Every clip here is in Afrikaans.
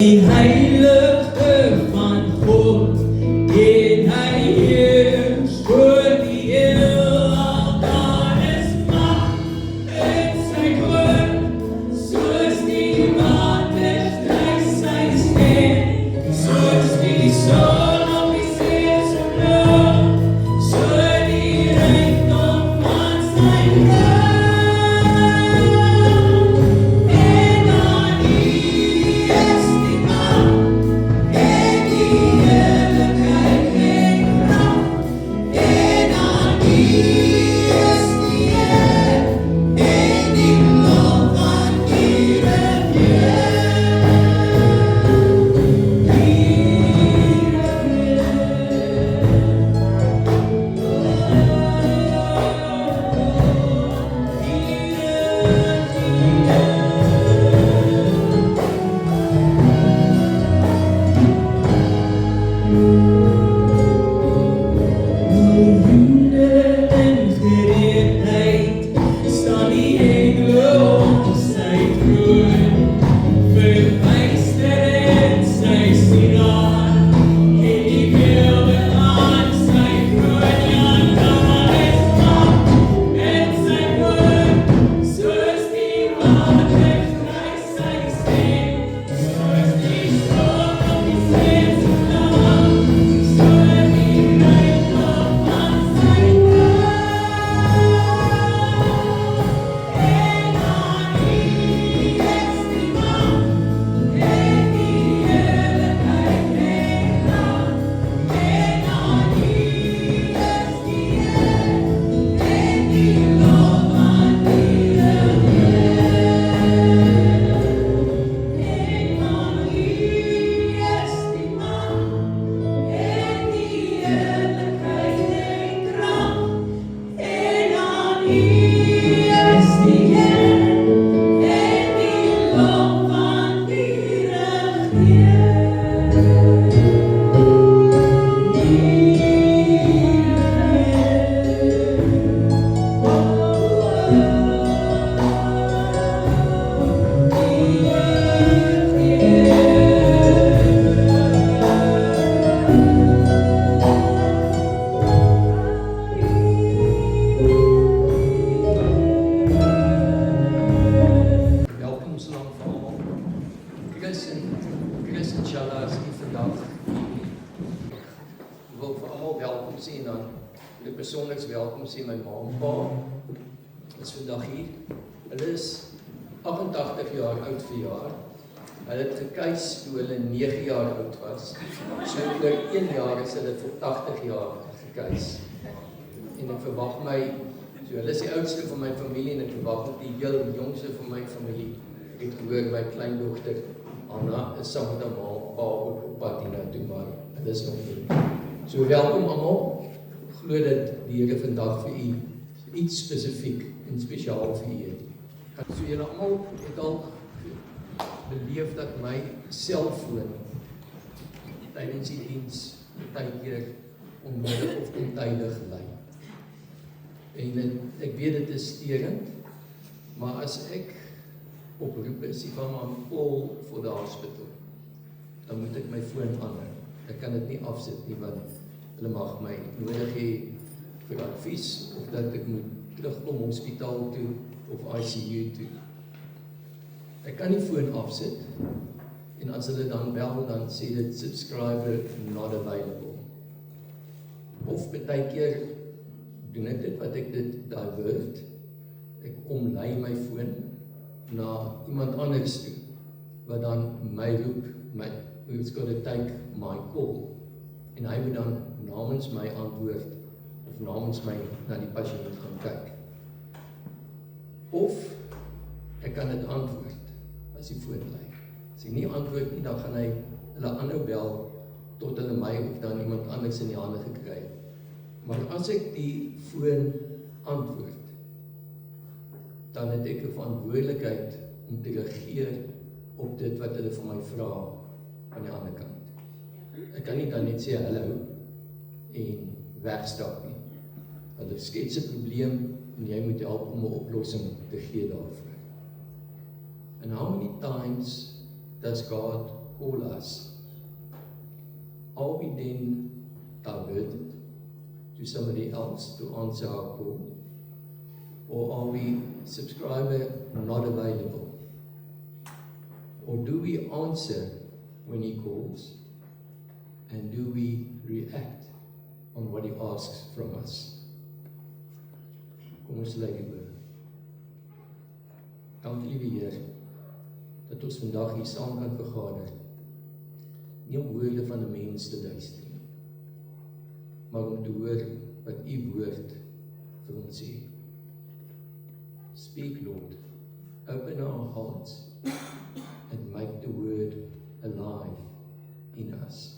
Heilige van God, in Hij heerst voor die eeuw. Al daar is macht in Sy woord, soos die waters dryf Sy stem, soos die son op die see se blou, so die rykdom van Sy krag. Chris en Shalla is hier vandag. Ik wil voor allemaal welkom sê dan. Wil ek persoonlik welkom sê my ma en pa. Is vandag hier. Hulle is 88 jaar oud verjaar. Hulle het gekeis toe hulle 9 jaar oud was. So oor 1 jaar is hulle vir 80 jaar gekeis. En ek verwag my, so hulle is die oudste van my familie en ek verwag dat die heel jongste van my familie het gehoor my kleindogter Anna is saam met haar pa ook op pad hiernatoe, maar hulle is nog nie. So welkom almal. Ek glo dat die Here vandag vir u iets spesifiek en spesiaal vir u het. So julle almal het al beleef dat my selfoon tydens die diens partykeer onmiddellik of ontydig lei. En ek weet dit is sterend, maar as ek oproep is die van I'm all for the hospital, dan moet ek my foon aanhou. Ek kan dit nie afsit nie, want hulle mag my nodig hê vir advies, of dat ek moet terugkom hospitaal toe, of ICU toe. Ek kan die foon afsit, en as hulle dan bel, dan sê dit subscriber not available. Of partykeer doen ek dit, wat ek dit divert, ek omlei my foon na iemand anders toe, wat dan my roep, who's got to take my call, en hy moet dan namens my antwoord, of namens my na die patiënt gaan kyk. Of, ek kan dit antwoord, as die foon lei. As ek nie antwoord nie, dan gaan hy hulle aanhou bel, tot hulle my of dan iemand anders in die hande gekry. Maar as ek die foon antwoord, dan het ek 'n verantwoordelikheid om te reageer op dit wat hulle vir my vra aan die ander kant. Ek kan nie dan net sê hallo en wegstap nie. Hulle skets 'n probleem en jy moet help om 'n oplossing te gee daarvoor. And how many times does God call us, are we then diverted to somebody else to answer our call? Or are we subscriber not available? Or do we answer when he calls? And do we react on what he asks from us? Kom ons lê hieroor. Dankie liewe Heer, dat ons vandag hier saam kan vergader. Nie om woorde van 'n mens te luister nie, maar om te hoor wat u woord vir ons sê. Speak, Lord. Open our hearts and make the word alive in us.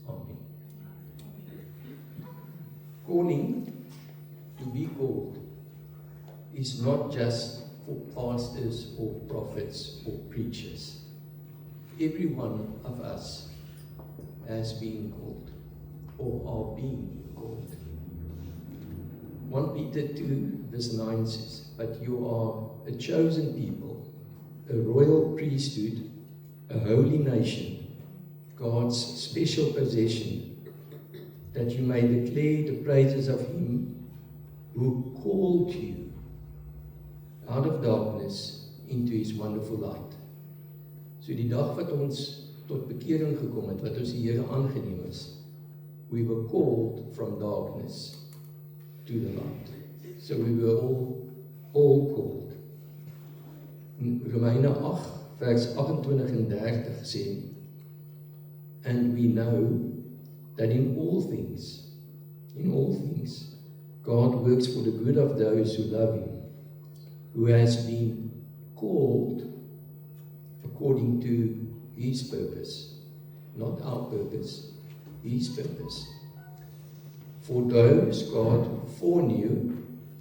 Amen. Calling, to be called, is not just for pastors or prophets or preachers. Every one of us has been called or are being called. 1 Peter 2 verse 9 says, "But you are a chosen people, a royal priesthood, a holy nation, God's special possession, that you may declare the praises of him who called you out of darkness into his wonderful light." So die dag wat ons tot bekering gekom het, wat ons die Here aangeneem is, we were called from darkness to the light. So we were all called. In Romeine 8 vers 28 en 30 sê, "And we know that in all things, God works for the good of those who love him, who has been called according to his purpose." Not our purpose, his purpose. "For those God foreknew,"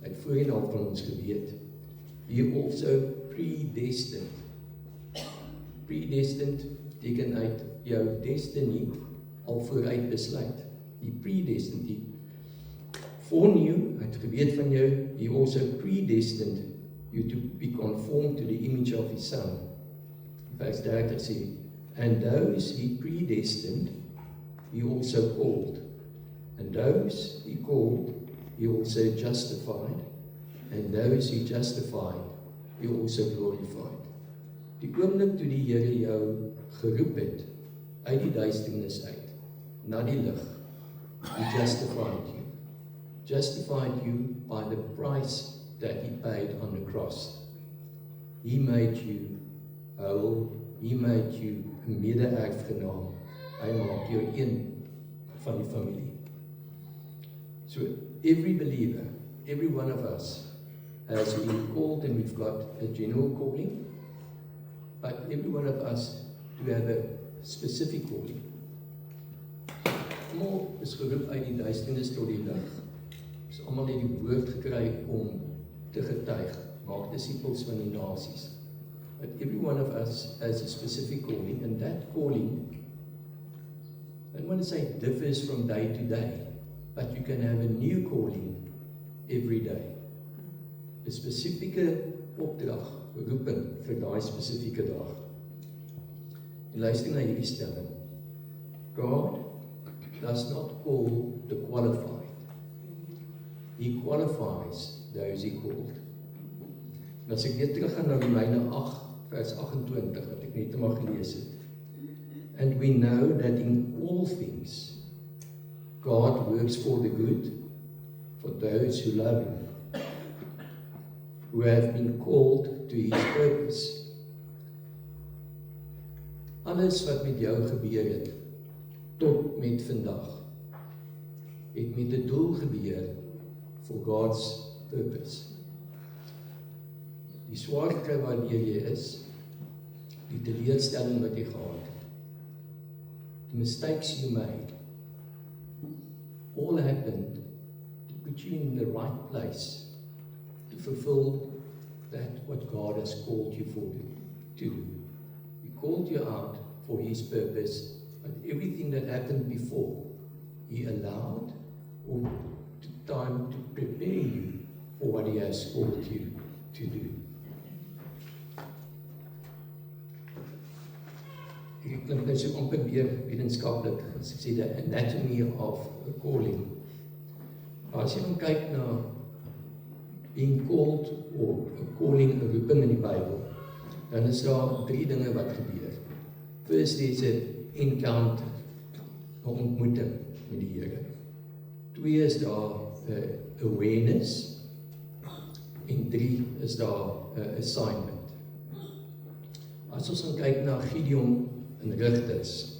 het voorheen al van ons geweet, "he also predestined." Predestined beteken uit jou destiny al vooruit besluit. Die predestined, die foreknew, het geweet van jou, he also predestined you to be conformed to the image of his son. Vers 30 sê, "And those he predestined, he also called. And those he called, he also justified. And those he justified, he also glorified." Die oomblik toe die Here jou geroep het, uit die duisternis uit, na die lig, he justified you. Justified you by the price that he paid on the cross. He made you whole, he made you 'n mede-erfgenaam. Hy maak jou een van die familie. So every believer, every one of us has been called, and we've got a general calling, but every one of us do have a specific calling. Almal is geroep uit die duisternis tot die lig. Ons almal het die woord gekry om te getuig, maak disippels van die nasies. But every one of us has a specific calling, and that calling, I don't want to say differs from day to day, but you can have a new calling every day. 'n Spesifieke opdrag, roeping vir daai spesifieke dag. En luister na hierdie stelling. God does not call the qualified. He qualifies those he called. En as ek weer terug gaan na Romeine 8 vers 28 wat ek net maar gelees het. "And we know that in all things God works for the good for those who love him, who have been called to his purpose." Alles wat met jou gebeur het, tot met vandag, het met 'n doel gebeur for God's purpose. Die swaarte waartoe jy is, die teleurstelling wat jy gehad het, the mistakes you made, all happened to put you in the right place to fulfill that what God has called you for to do. He called you out for his purpose, but everything that happened before, he allowed or took time to prepare you for what he has called you to do. Ek klink nou so amper weer wetenskaplik, as ek sê, the anatomy of a calling. As jy kyk na being called, of a calling, 'n roeping in die Bybel, dan is daar 3 dinge wat gebeur. First is 'n encounter, 'n ontmoeting met die Here. 2 is daar 'n awareness, en 3 is daar 'n assignment. As ons gaan kyk na Gideon in Rigters,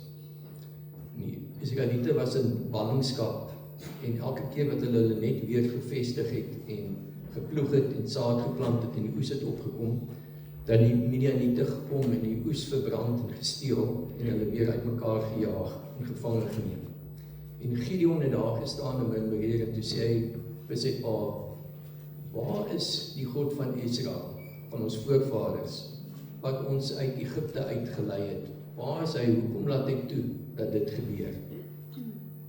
die Israeliete was in ballingskap, en elke keer wat hulle net weer gevestig het, en geploeg het, en saad geplant het, en die oes het opgekom, dan die Midianiete gekom, en die oes verbrand en gesteel, en hulle weer uit mekaar gejaag, en gevangen geneem. En Gideon het daar gestaan en murmureer, en toe sê hy vir sy pa, waar is die God van Israel, van ons voorvaders, wat ons uit Egipte uitgelei het? Waar is hy? Hoekom laat hy toe dat dit gebeur?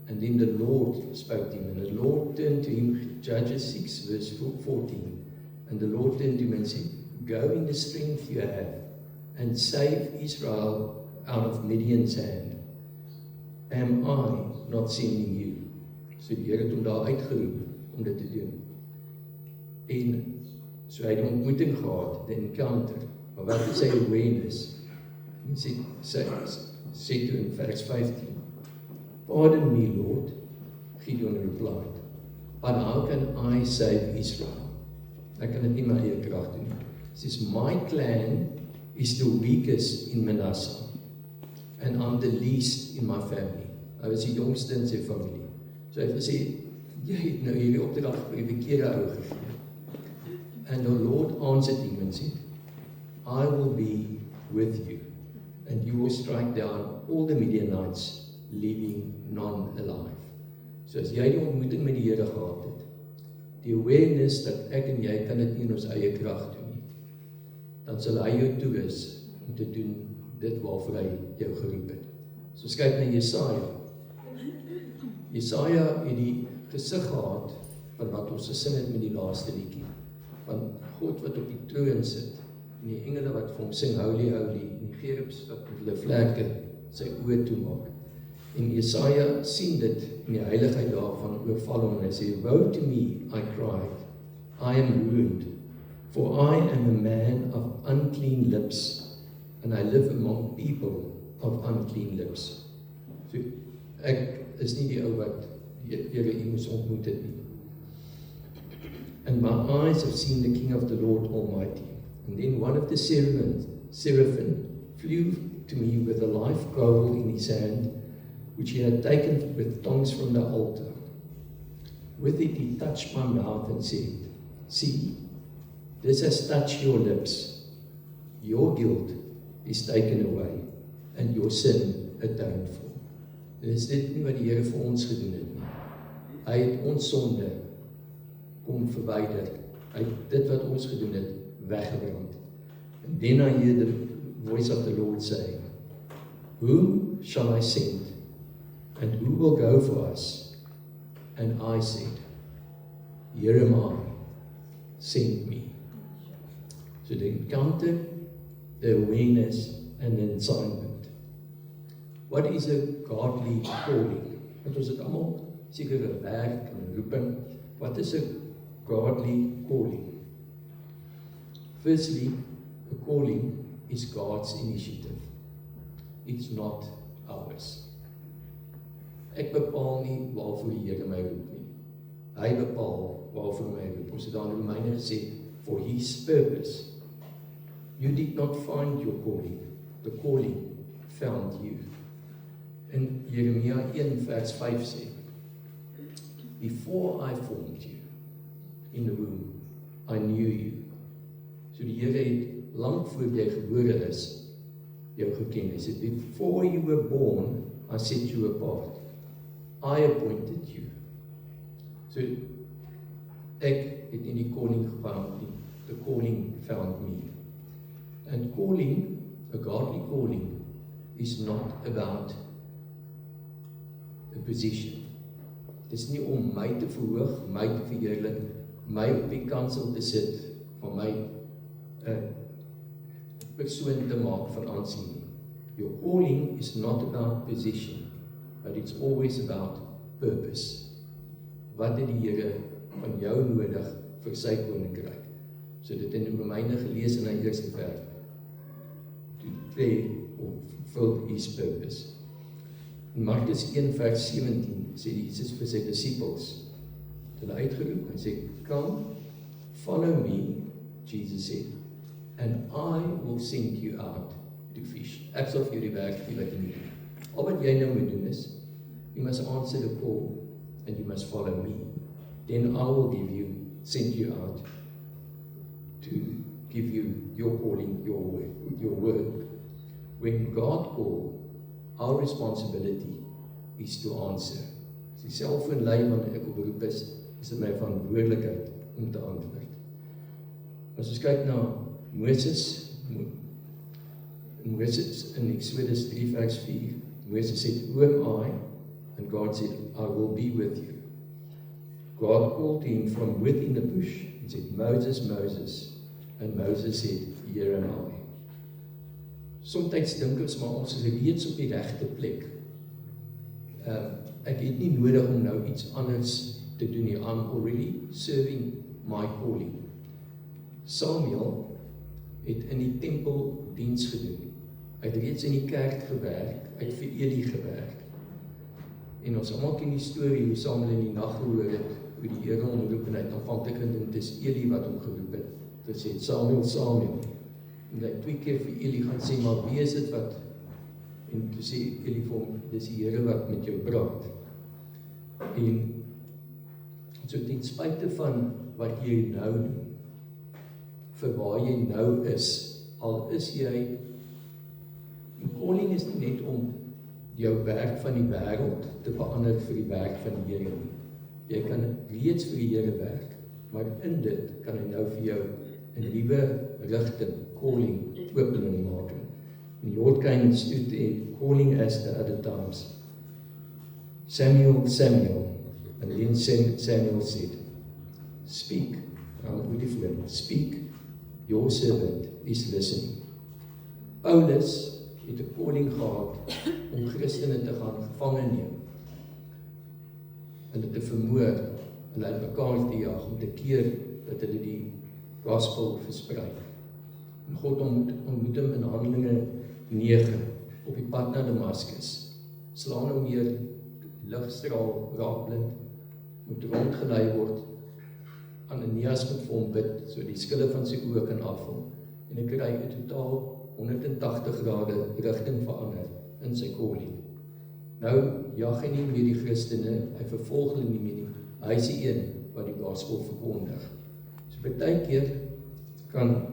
And then the Lord spoke to him, and the Lord turned to him, Judges 6 verse 14, and the Lord turned to him and said, go in the strength you have, and save Israel out of Midian's hand. Am I not sending you? So die Here het hom daar uitgeroep om dit te doen. En so hy het die ontmoeting gehad, the encounter. Maar wat is sy awareness? En sê toe in vers 15, pardon me, Lord, Gideon replied, but how can I save Israel? Ek kan dit nie my eie krag doen. He says, my clan is the weakest in Manasseh, and I'm the least in my family. Hy was die jongste in sy familie. So hy het gesê, jy het nou hierdie opdrag vir die verkeerde ou gegee. And the Lord answered him and said, I will be with you, and you will strike down all the Midianites, leaving none alive. So as jy die ontmoeting met die Here gehad het, die awareness dat ek en jy kan dit nie in ons eie krag doen nie, dan sal hy jou toerus om te doen dit waarvoor hy jou geroep het. So ons kyk na Jesaja. Jesaja het die gesig gehad van wat ons gesing het met die laaste liedjie, van God wat op die troon sit, en die engele wat vir hom sing, holy, holy, en die gerubs wat met hulle vlerke sy oë toemaak. En Jesaja sien dit in die heiligheid daarvan oorval hom, en hy sê, woe to me, I cried, I am ruined, for I am a man of unclean lips, and I live among people of unclean lips. So, ek is nie die ou wat Here moes ontmoet het nie. And my eyes have seen the King of the Lord Almighty. And then one of the seraphim flew to me with a live coal in his hand, which he had taken with tongs from the altar. With it he touched my mouth and said, see, this has touched your lips. Your guilt is taken away, and your sin atoned for. En is dit nie wat die Here vir ons gedoen het nie. Hy het ons sonde kom verwyder. Hy het dit wat ons gedoen het, weggebrand. And then I hear the voice of the Lord saying, whom shall I send? And who will go for us? And I said, here am I, send me. So the encounter, the awareness, and the assignment. What is a godly calling? Want ons het allemaal sekere werk en roeping. What is a godly calling? Firstly, a calling is God's initiative. It's not ours. Ek bepaal nie waarvoor die Here my roep nie. Hy bepaal waarvoor my roep. Ons het daar in Romeine gesê, for his purpose. You did not find your calling. The calling found you. In Jeremia 1 vers 5 sê, before I formed you in the womb, I knew you. So die Here het lang voor jy gebore is, jou geken. Hy sê, before you were born, I set you apart. I appointed you. So ek het in die calling gefound nie. The calling found me. And calling, a godly calling, is not about a position. Het is nie om my te verhoog, my te verheerlik, my op die kansel te sit, van my persoon te maak van aansien nie. Your calling is not about position, but it's always about purpose. Wat het die Here van jou nodig vir sy koninkryk? So dit in die Romeine gelees in die eerste vers. To play or fulfill his purpose. In Markus 1 vers 17 sê Jesus vir sy disippels, hulle uitgeroep, hy sê, come, follow me, Jesus said, and I will send you out to fish. Ek sal vir julle werk gee wat jy moet doen. Al wat jy nou moet doen is, you must answer the call, and you must follow me. Then I will send you out to give you your calling, your work. When God calls, our responsibility is to answer. As die selfoon lui wanneer ek op beroep is dit my verantwoordelikheid om te antwoord. As ons kyk na Moses in Exodus 3 vers 4, Moses said, "Who am I?" And God said, "I will be with you." God called him from within the bush and said, "Moses, Moses." And Moses said, "Here am I." Somtyds dink ons is reeds op die regte plek. Ek het nie nodig om nou iets anders te doen nie. I'm already serving my calling. Samuel het in die tempel diens gedoen. Hy het reeds in die kerk gewerk, hy het vir Eli gewerk. En ons almal ken die storie hoe Samuel in die nag gehoor het, hoe die Here hom roep en hy het aanvanklik gedink dit is Eli wat hom geroep het. Hy sê Samuel, Samuel. En hy 2 keer vir Eli gaan sê, maar wie is dit wat? En toe sê Eli vir hom, dis die Here wat met jou praat. En so ten spyte van wat jy nou doen, vir waar jy nou is, al is jy, die calling is nie net om jou werk van die wêreld te verander vir die werk van die Here. Jy kan reeds vir die Here werk, maar in dit kan hy nou vir jou 'n nuwe rigting, calling, opening maak. And Lord came and stood there, calling as the other times, Samuel, Samuel. And then Samuel said, speak, speak, your servant is listening. Paulus het 'n calling gehad om Christene te gaan gevange neem. Hulle te vermoor, hulle uit mekaar te jaag, om te keer dat hulle die gospel versprei. En God ontmoet hom in Handelinge 9 op die pad na Damaskus. Slaan hom neer, ligstraal raak blind, moet rondgelei word. Ananias moet vir hom bid, so die skille van sy oë kan afval. En hy kry 'n totaal 180 grade rigting verander in sy calling. Nou jag hy nie meer die Christene, hy vervolg hulle nie meer nie. Hy is die een wat die gospel verkondig. So baie keer kan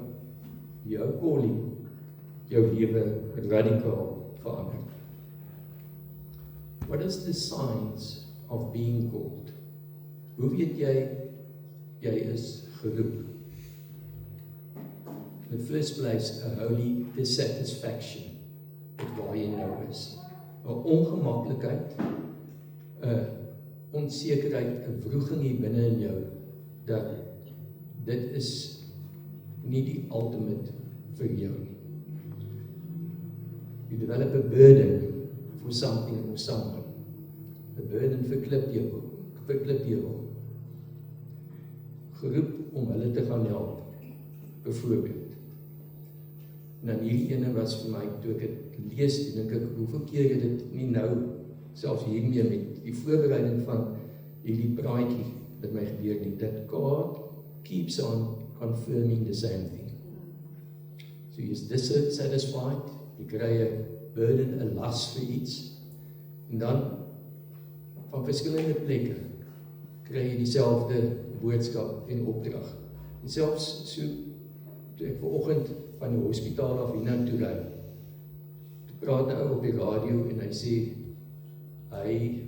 jou calling jou lewe radikaal verander. What is the signs of being called? Hoe weet jy is geroep? In the first place, a holy dissatisfaction met waar jy nou is. 'n Ongemaklikheid, 'n onsekerheid, 'n wroging hier binne in jou, dat dit is nie die ultimate vir jou. You develop a burden for something or someone. A burden verklip jou. Geroep om hulle te gaan help, byvoorbeeld. En dan hierdie ene was vir my, toe ek het lees, dink ek, hoeveel keer het dit nie nou, selfs hiermee met die voorbereiding van hierdie praatjie met my gebeur nie, that God keeps on confirming the same thing. So jy is dissatisfied, jy kry 'n burden, 'n las vir iets, en dan van verskillende plekke kry jy dieselfde boodskap en opdrag. En selfs so, toe ek vanoggend van die hospitaal af hiernatoe ry, toe praat nou op die radio en hy sê, hy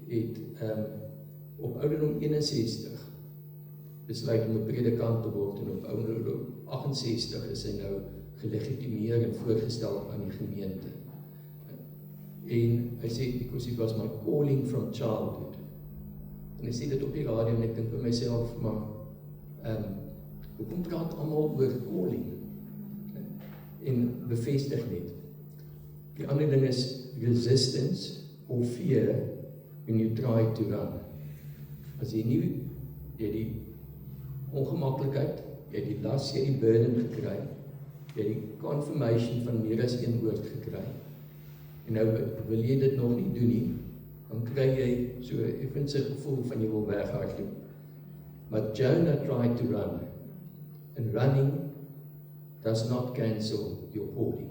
het op ouderdom 61 besluit om 'n predikant te word, en op ouderdom 68 is hy nou gelegitimeer en voorgestel aan die gemeente. En hy sê, because it was my calling from childhood. En ek sê dit op die radio en ek dink by myself, maar hoekom praat almal oor calling? En bevestig net. Die ander ding is resistance of fear when you try to run. As jy die ongemaklikheid, jy die las, jy die burden gekry, jy die confirmation van meer as een woord gekry. En nou wil jy dit nog nie doen nie, dan kry jy so effens 'n gevoel van jy wil weghardloop. But Jonah tried to run, and running does not cancel your calling.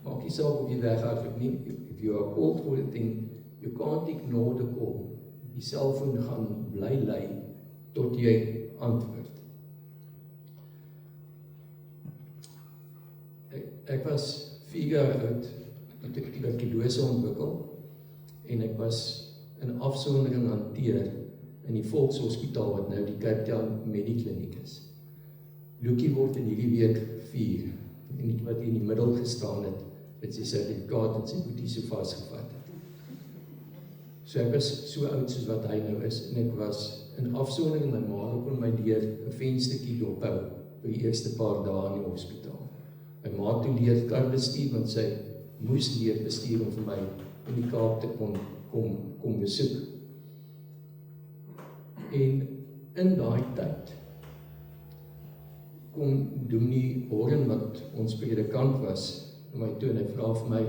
Maak nie saak of jy weghardloop nie, if you are called for a thing, you can't ignore the call. Die selfoon gaan bly lei tot jy antwoord. Ek was 4 jaar oud, toe ek tuberkulose ontwikkel, en ek was in afsondering hanteer in die Volkshospitaal wat nou die Cape Town Medikliniek is. Lukie word in hierdie week 4, en wat hier in die middel gestaan het, met sy sertifikaat en sy boetie so vastgevat het. So ek was so oud soos wat hy nou is, en ek was in afsondering, my ma kon my deur 'n venstertjie dophou vir die eerste paar dae in die hospitaal. My ma toe leer kar bestuur, want sy moes leer bestuur om vir my in die Kaap te kom besoek. En in daai tyd kom Dominee Horren, wat ons predikant was, na my toe en hy vra vir my,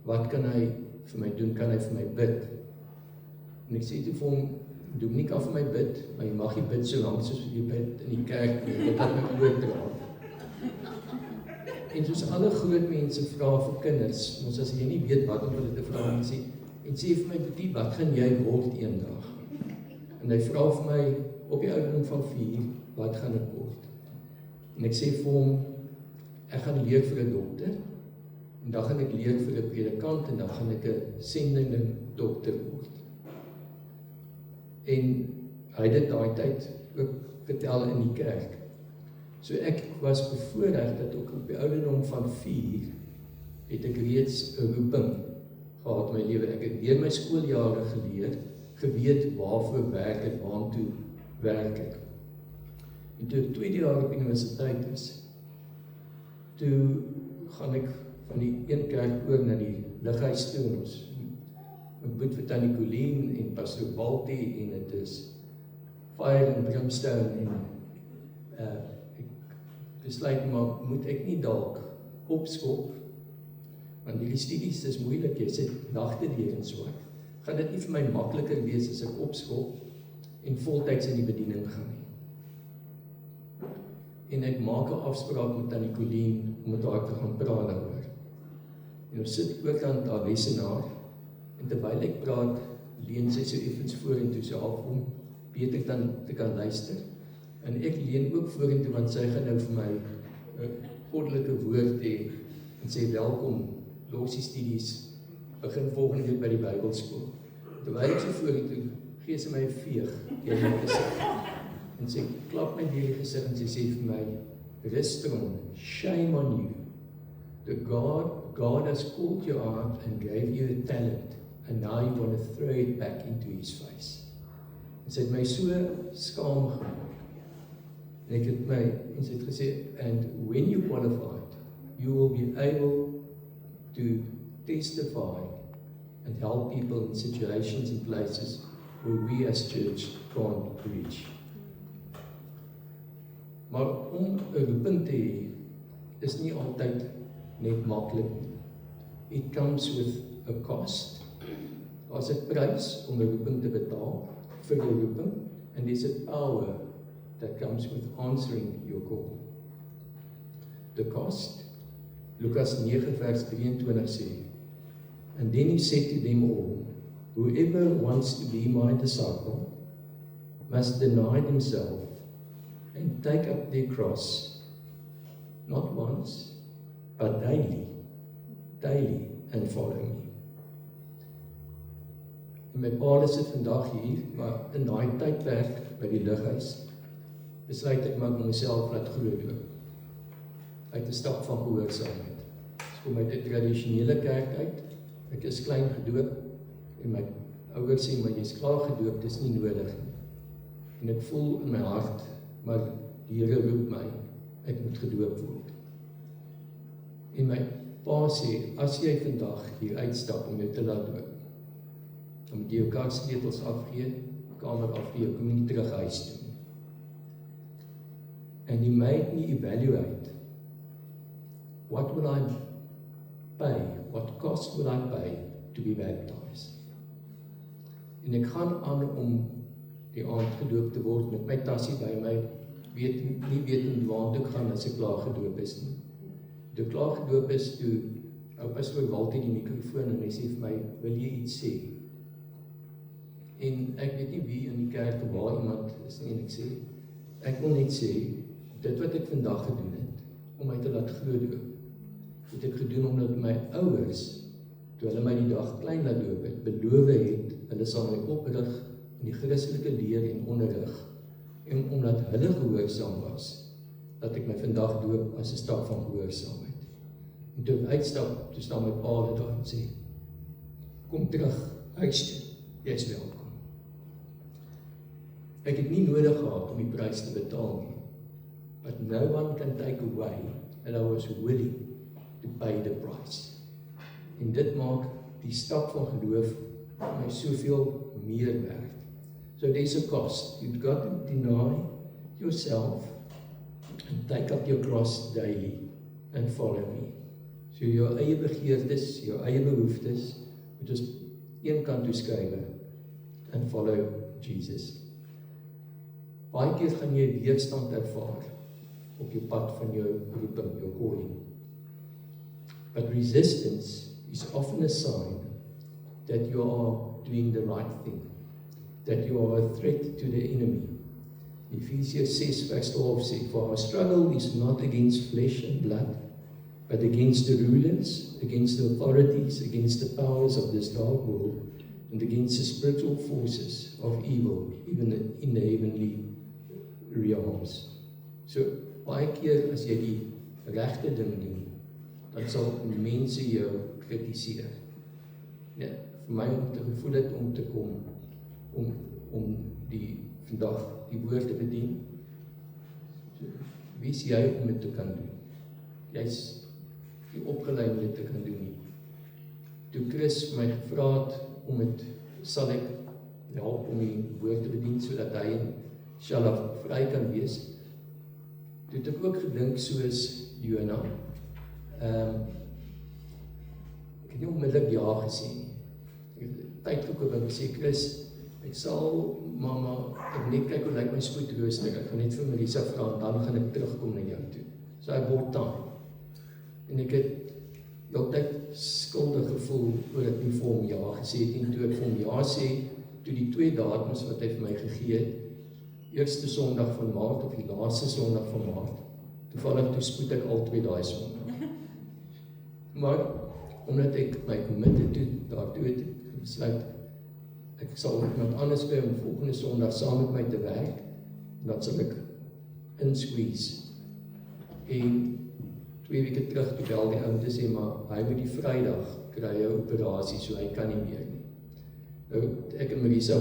wat kan hy vir my doen, kan hy vir my bid? En ek sê toe vir hom, Dominee kan vir my bid, maar jy mag nie bid so lang soos jy bid in die kerk, dit het my oordraad. En soos alle groot mense vra vir kinders, ons as jy nie weet wat om hulle te vra, en sê vir my, Boetie, wat gaan jy word eendag? En hy vra vir my, op die ouderdom van 4, wat gaan ek word? En ek sê vir hom, ek gaan leer vir 'n dokter, en dan gaan ek leer vir 'n predikant, en dan gaan ek 'n sending dokter word. En hy het dit daai tyd ook vertel in die kerk. So ek was bevoorreg dat ook op die ouderdom van 4 het ek reeds 'n roeping gehad in my lewe. Ek het deur my skooljare geleer, geweet waarvoor werk ek, waartoe werk ek. En toe ek 2de jaar op universiteit is, toe gaan ek van die een kerk oor na die lighuis toe, en ons bid vir Tannie Colleen en Pastor Waltie, en dit is fire and brimstone, en ek besluit, maar moet ek nie dalk opskop, want die studies is moeilik, jy sit nagte deur en so. Gaan dit nie vir my makliker wees as ek opskop en voltyds in die bediening gaan nie. En ek maak 'n afspraak met Tannie Colleen om met haar te gaan praat daaroor. En ons sit ook aan haar lesenaar, en terwyl ek praat, leun sy so effens vorentoe, so half om beter dan te kan luister. En ek leun ook vorentoe, want sy gaan nou vir my 'n goddelike woord hê, en sê welkom, los die studies, begin volgende week by die Bybelskool. Terwyl ek so vorentoe, gee sy my 'n veeg deur my gesig, en sy klap my deur die gesig, en sy sê vir my, Ristron, shame on you. The God has called you out and gave you a talent, and now you want to throw it back into his face. En sy het my so skaam gemaak. En ek het en sy het gesê, and when you qualified, you will be able to testify and help people in situations and places where we as church can't reach. Maar om 'n roeping te hê, is nie altyd net maklik nie. It comes with a cost. Daar's 'n prys om 'n roeping te betaal vir 'n roeping, and there's a power that comes with answering your call. The cost, Lukas 9 vers 23 sê, and then he said to them all, whoever wants to be my disciple must deny themselves and take up their cross, not once, but daily, and follow me. En my pa sit vandag hier, maar in daai tydperk by die lighuis, besluit ek maar myself laat glo doop. Uit 'n stap van gehoorsaamheid. Ek kom uit 'n tradisionele kerk uit, ek is klein gedoop, en my ouers sê, maar jy's klaar gedoop, dis nie nodig nie. En ek voel in my hart, maar die Here roep my, ek moet gedoop word. En my Pa sê, as jy vandag hier uitstap om jou te laat doop, dan moet jy jou kar sleutels afgee, kamer afgee, kom nie terug huis toe. And he made me evaluate, what will I pay, what cost will I pay to be baptized? En ek gaan aan om die aand gedoop te word met my tassie by my, nie wetend waartoe ek gaan as ek klaar gedoop is nie. Toe klaar gedoop is, toe pastoor Walter die mikrofoon en hy sê vir my, wil jy iets sê? En ek weet nie wie in die kerk of waar iemand is nie, en ek sê, ek wil net sê, dit wat ek vandag gedoen het, om my te laat glo doop, het ek gedoen omdat my ouers, toe hulle my die dag klein laat doop het, beloof het, hulle sal my oprig in die Christelike leer en onderrig, en omdat hulle gehoorsaam was, dat ek my vandag doop as 'n stap van gehoorsaamheid. En toe ek uitstap, toe staan my pa daar en sê, kom terug, huis toe, jy is welkom. Ek het nie nodig gehad om die prys te betaal nie, but no one can take away, and I was willing to pay the price. En dit maak die stap van geloof vir my soveel meer werd. So there's a cost. You've got to deny yourself and take up your cross daily and follow me. So jou eie begeertes, jou eie behoeftes, moet ons een kant toe skuif and follow Jesus. Baie keer gaan jy weerstand ervaar op jou pad van jou roeping, jou calling. But resistance is often a sign that you are doing the right thing, that you are a threat to the enemy. Ephesians 6 verse 12 sê, for our struggle is not against flesh and blood, but against the rulers, against the authorities, against the powers of this dark world, and against the spiritual forces of evil, even in the heavenly realms. So, baie keer as jy die regte ding doen, dan sal mense jou kritiseer. Ja, vir my om te gevoel het om te kom, om die vandag die woord te bedien. So, wie is jy om dit te kan doen? Jy is nie opgelei om dit te kan doen nie. Toe Chris my gevra het om dit, sal ek help om die woord te bedien, sodat hy en Shalaf vry kan wees. Toe het ek ook gedink soos Jona. Ek het nie onmiddellik ja gesê nie. Ek het tyd gekoop en gesê, Chris, ek sal, mama, ek net kyk hoe lyk my spoedrooster, ek gaan net vir Marisa vra, en dan gaan ek terugkom na jou toe. So I bought time. En ek het die altyd skuldig gevoel, oor ek nie vir hom ja gesê het, en toe ek vir hom ja sê, toe die 2 datums wat hy vir my gegee het, eerste Sondag van Maart, of die laaste Sondag van Maart, toevallig toe spoed ek al 2 daai Sondag. Maar, omdat ek my committed toe, daartoe het ek besluit, ek sal iemand anders by om volgende Sondag saam met my te werk, en dan sal ek insqueeze. En 2 weke terug, toe bel die ou te sê, maar hy moet die Vrydag kry 'n operasie, so hy kan nie meer nie. Nou, ek en Marisa,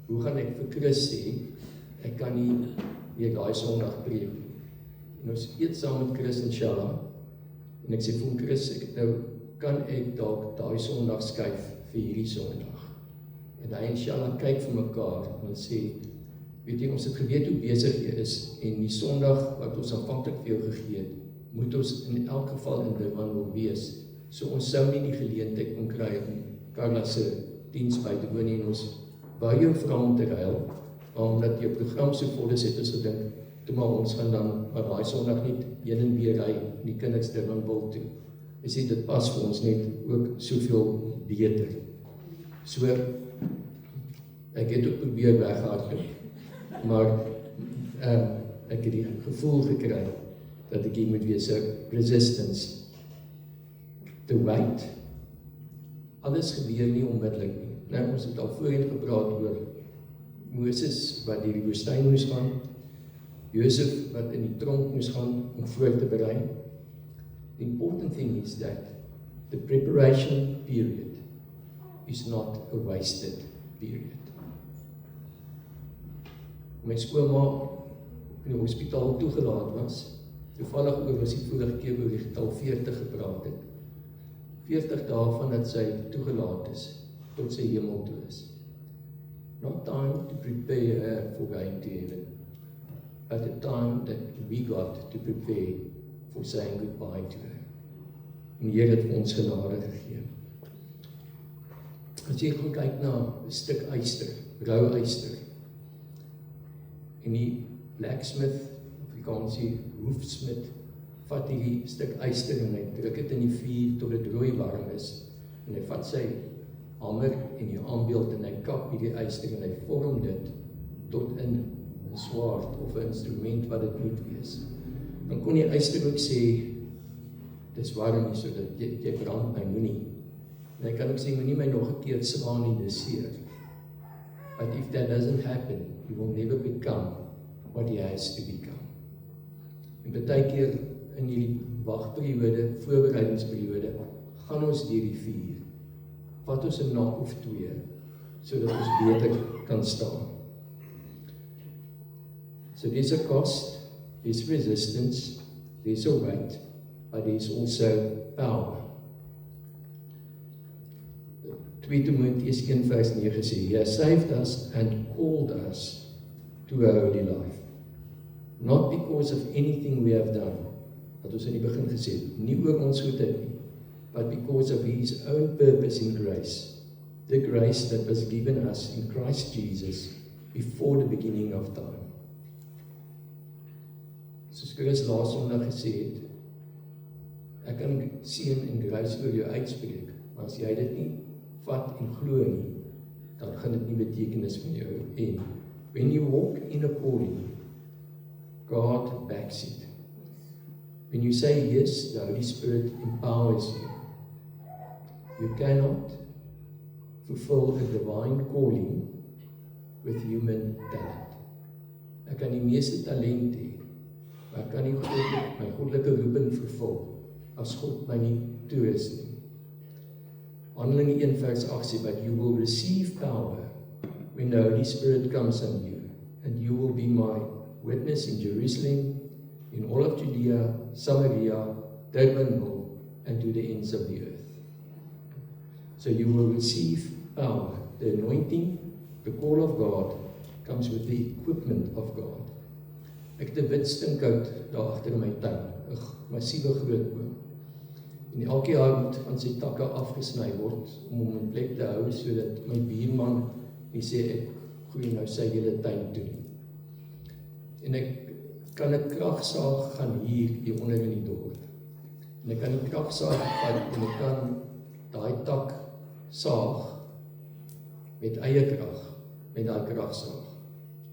hoe gaan ek vir Chris sê, ek kan nie weer daai Sondag preek nie. En ons eet saam met Chris en Shala, en ek sê vir Chris, kan ek dalk daai Sondag skuif vir hierdie Sondag. En hy en Shala kyk vir mekaar en sê, weet jy, ons het geweet hoe besig jy is, en die Sondag wat ons aanvanklik vir jou gegee het, moet ons in elk geval in Durban wil wees. So ons sou nie die geleentheid kon kry om Carla se diens by te woon, en ons wou jou vra om te ruil, maar omdat jou program so vol is, het ons gedink, toe maar ons gaan dan, maar daai Sondag nie heen en weer ry, die kinders Durban wil toe. Hy sê, dit pas vir ons net ook soveel beter. So, ek het ook probeer weghardloop, maar ek het die gevoel gekry, dat ek hier moet wees, resistance, to wait. Alles gebeur nie onmiddellik nie. Nou, ons het al voorheen gepraat oor Moses, wat deur die woestyn moes gaan, Josef, wat in die tronk moes gaan, om voor te berei. The important thing is that the preparation period is not a wasted period. My skoolma in die hospitaal toegelaat was, toevallig oor was die vorige keer oor die getal 40 gepraat het. 40 dae vandat sy toegelaat is, tot sy hemel toe is. Not time to prepare her for going to heaven, but the time that we got to prepare for saying goodbye to her. En die Here het vir ons genade gegee. As jy gaan kyk na 'n stuk yster, rou yster, en die blacksmith, Afrikaans sê hoefsmid, vat hierdie stuk yster en hy druk dit in die vuur tot dit rooi warm is, en hy vat sy hamer en die aambeeld en hy kap hierdie yster en hy vorm dit tot in 'n swaard of 'n instrument wat dit moet wees. Dan kon die yster ook sê, dis warm nie, sodat jy brand my moenie. En hy kan ook sê, moenie my nog 'n keer slaan nie, dis seer. But if that doesn't happen, he will never become what he has to become. En baie keer in hierdie wagperiode, voorbereidingsperiode, gaan ons deur die vuur. Vat ons 'n nag of 2, sodat ons beter kan staan. So there's a cost, there's resistance, there's a weight, but there's also power. 2 Timotheus 1 vers 9 sê, He has saved us and called us to a holy life. Not because of anything we have done, wat ons in die begin gesê het, nie oor ons goedheid nie, but because of His own purpose in grace, the grace that was given us in Christ Jesus before the beginning of time. Soos Chris laas Sondag gesê het, ek kan seën en grace oor jou uitspreek, maar as jy dit nie vat en glo nie, dan gaan dit nie betekenis van jou. En when you walk in a calling, God backs it. When you say yes, the Holy Spirit empowers you. You cannot fulfill a divine calling with human talent. Ek kan die meeste talent hê, maar ek kan nie my goddelike roeping vervul as God my nie toerus nie. Handelinge 1 vers 8 sê, but you will receive power when the Holy Spirit comes on you, and you will be my witness in Jerusalem, in all of Judea, Samaria, Durbanville, and to the ends of the earth. So you will receive power. The anointing, the call of God, comes with the equipment of God. Ek het 'n wit stinkhout daar agter in my tuin, 'n massiewe groot boom. En elke jaar moet van sy takke afgesny word, om hom in plek te hou, sodat my buurman nie sê, ek groei nou sy hele tuin toe. En ek kan 'n kragsaag gaan hier onder in die dorp. En ek kan die kragsaag vat en ek kan daai tak saag met eie krag, met daai kragsaag.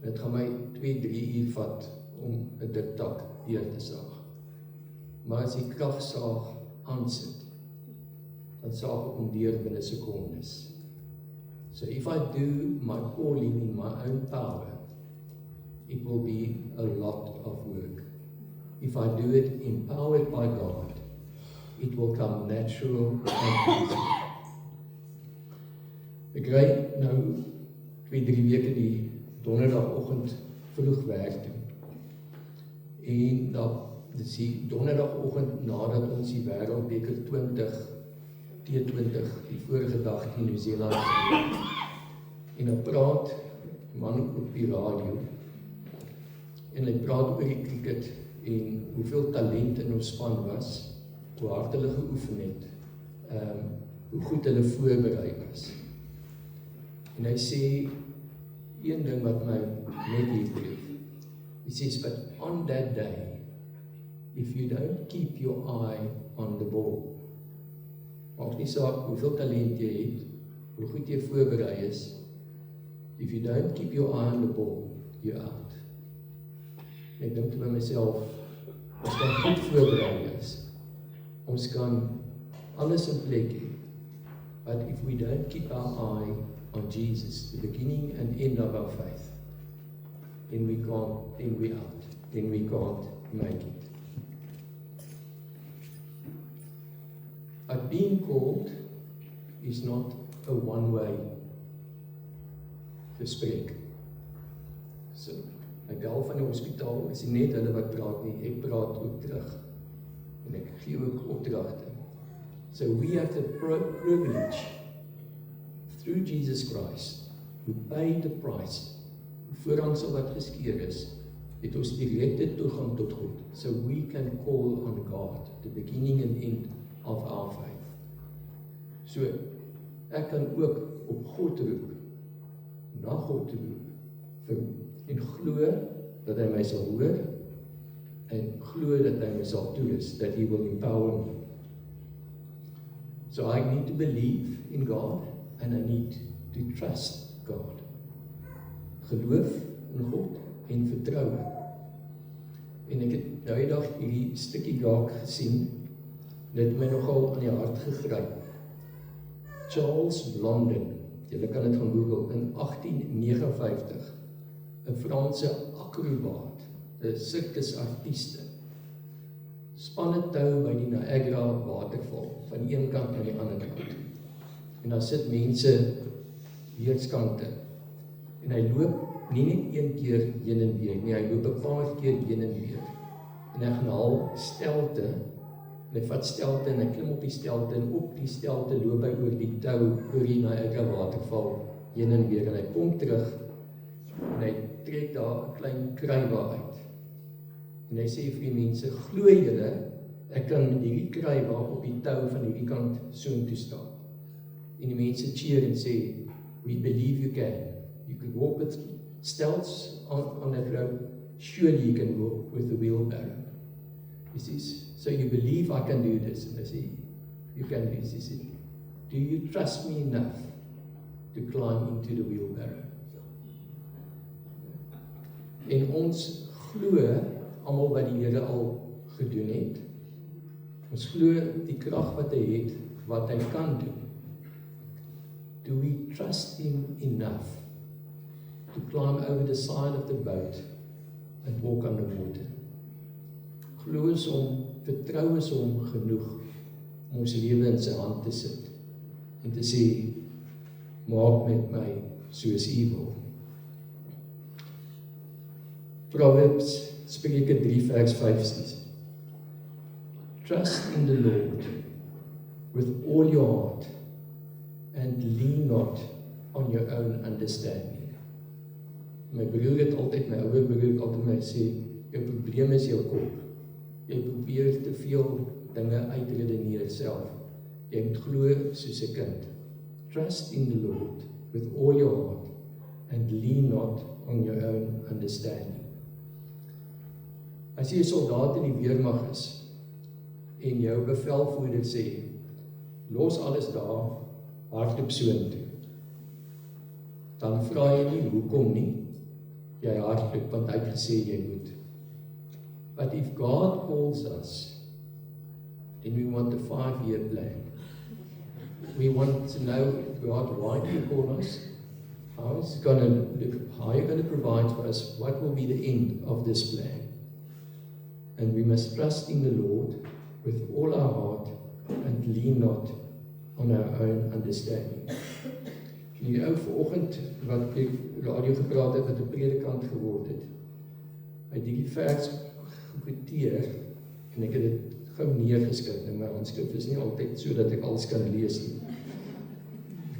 En dit gaan my 2-3 uur vat om 'n dik tak deur te saag. Maar as die kragsaag aansit, dan saag ek hom deur binne sekondes. So if I do my calling in my own power, it will be a lot of work. If I do it empowered by God, it will come natural and easy. Ek ry nou 2-3 weke die donderdagoggend vroeg werk toe. En dis die donderdagoggend nadat ons die Wêreldbeker 20T20 die vorige dag in Nieu-Seeland gespeel. En dan praat die man op die radio en hy praat oor die cricket en hoeveel talent in ons span was, hoe hard hulle geoefen het, hoe goed hulle voorberei was. En hy sê een ding wat my net hier tref. He says, but on that day, if you don't keep your eye on the ball, maak nie saak hoeveel talent jy het, hoe goed jy voorberei is, if you don't keep your eye on the ball, you're out. En ek dink by myself, ons kan goed voorberei is, ons kan alles in plek hê, but if we don't keep our eye on Jesus, the beginning and end of our faith, then we're out, then we can't make it. But being called is not a one-way gesprek. So, ek hou van die hospitaal, is nie net hulle wat praat nie, ek praat ook terug. En ek gee ook opdragte. So we have the privilege, through Jesus Christ, who paid the price, voorhangsel wat geskeur is, het ons direkte toegang tot God. So we can call on God, the beginning and end of our faith. So ek kan ook op God roep, na God roep, en glo dat hy my sal hoor, en glo dat hy my sal toerus, that he will empower me. So I need to believe in God, and I need to trust God. Geloof in God en vertroue. En ek het nou die dag hierdie stukkie raak gesien, dit my nogal aan die hart gegryp. Charles Blondin, julle kan dit gaan Google, in 1859, 'n Franse akrobaat, 'n sirkusartieste, span 'n tou by die Niagara waterval, van die een kant na die ander kant. En daar sit mense weerskante, en hy loop nie net een keer heen en weer nie, hy loop 'n paar keer heen en weer. En hy gaan haal stelte, en hy vat stelte en hy klim op die stelte, en op die stelte loop hy oor die tou, oor die Niagara waterval, heen en weer, en hy kom terug, en hy trek daar 'n klein kruiwa uit. En hy sê vir die mense, glo julle, ek kan met hierdie kruiwa op die tou van hierdie kant soontoe staan. En die mense cheer en sê, we believe you can. You can walk with stilts on that road. Surely you can walk with the wheelbarrow. He says, so you believe I can do this? And I say, you can do this. He said, do you trust me enough to climb into the wheelbarrow? En ons glo, almal wat die Here al gedoen het, ons glo die krag wat hy het, wat hy kan doen. Do we trust him enough to climb over the side of the boat and walk on the water? Glo ons hom, vertrou ons hom genoeg om ons lewe in sy hand te sit en te sê, maak met my soos u wil. Proverbs, Spreuke 3 vers 5 sê, trust in the Lord with all your heart and lean not on your own understanding. My broer het altyd, my ouer broer het altyd my sê, jou probleem is jou kop. Jy probeer te veel dinge uitredeneer self. Jy moet glo soos 'n kind. Trust in the Lord with all your heart and lean not on your own understanding. As jy 'n soldaat in die weermag is en jou bevelvoerder sê, los alles daar, hardloop soontoe. Dan vra jy nie hoekom nie, jy hardloop want hy het gesê jy moet. But if God calls us, then we want a 5-year plan. We want to know, God, why do you call us? How is it going to look? How are you going to provide for us? What will be the end of this plan? And we must trust in the Lord with all our heart and lean not on our own understanding. Die ou vanoggend wat op die radio gepraat het, wat 'n predikant geword het, hy het die vers gekwoteer en ek het dit gou neergeskryf. En my handskrif is nie altyd so dat ek alles kan lees nie.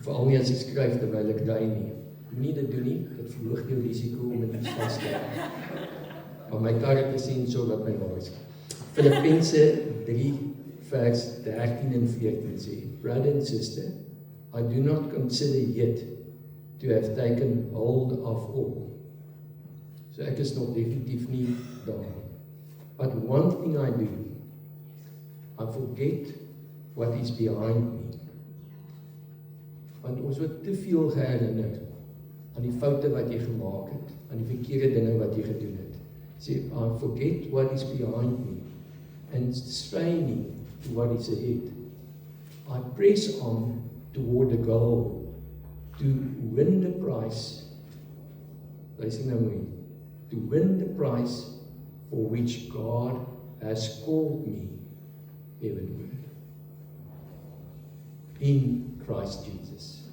Veral nie as ek skryf terwyl ek ry nie. Moenie dit doen nie, dit verhoog jou risiko om dit vas te hou. Maar my karakter sien so wat my waarheid. Filippense 3 vers 13 en 14 sê, brother and sister, I do not consider yet to have taken hold of all. So ek is nog definitief nie daar. But one thing I do, I forget what is behind me. Want ons word te veel geherinner aan die foute wat jy gemaak het, aan die verkeerde dinge wat jy gedoen het. Sê, I forget what is behind me and straining to what is ahead. I press on toward the goal to win the prize. Luister nou mooi. To win the prize for which God has called me heavenward in Christ Jesus.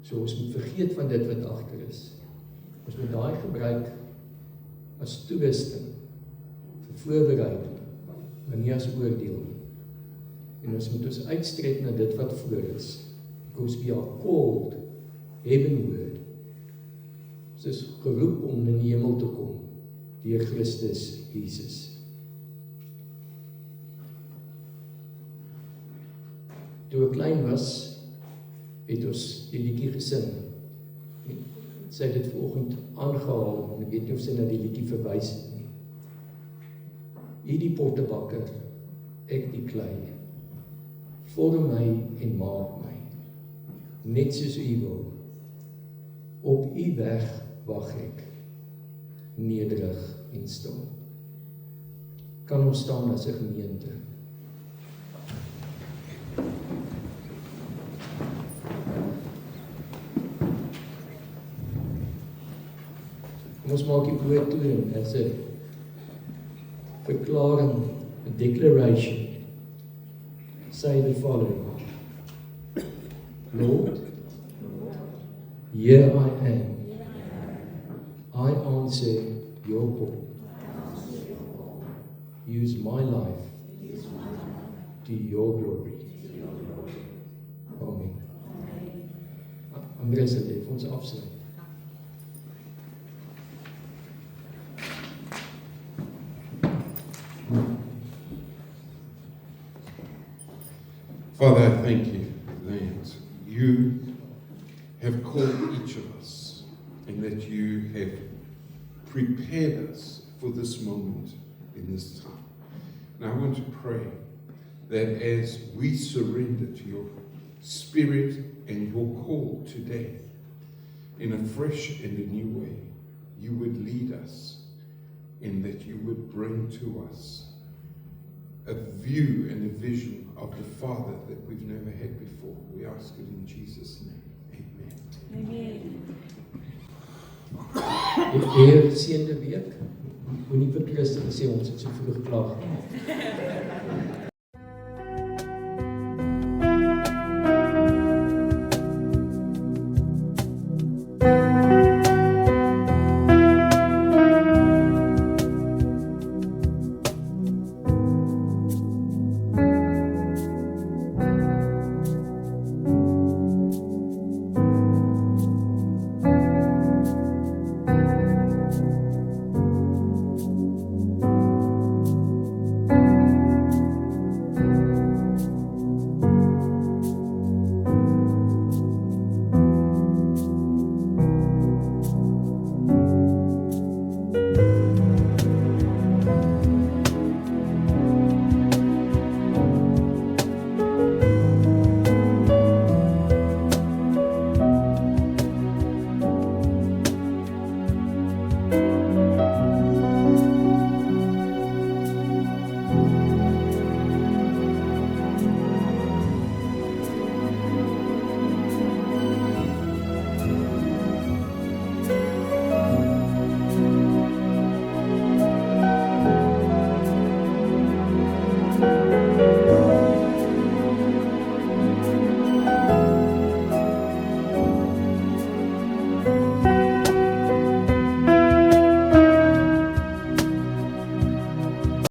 So ons moet vergeet van dit wat agter is. Ons moet daai gebruik as toerusting vir voorbereiding, maar nie as oordeel nie. En ons moet ons uitstrek na dit wat voor is. Because we are called heavenward. Ons is geroep om in die hemel te kom, deur Christus Jesus. Toe ek klein was, het ons die liedjie gesing. Sy het dit vanoggend aangehaal, en ek weet nie of sy na die liedjie verwys het nie. U die pottebakker, ek die klei, vorm my en maak my, net soos u wil. Op u weg wag ek, nederig en stil. Kan ons staan as 'n gemeente? Ons maak die woord toe en as 'n verklaring, a declaration. Say the following. Lord, here I am. I answer your call. Use my life to your glory. Amen. Andreas sal vir ons afsluit. Father, I thank you that you have called each of us and that you have prepared us for this moment in this time. And I want to pray that as we surrender to your spirit and your call today in a fresh and a new way, you would lead us and that you would bring to us a view and a vision of the Father that we've never had before. We ask it in Jesus' name. Amen. Heer, seënde week. Moenie vir Christus sê ons het so vroeg klaar.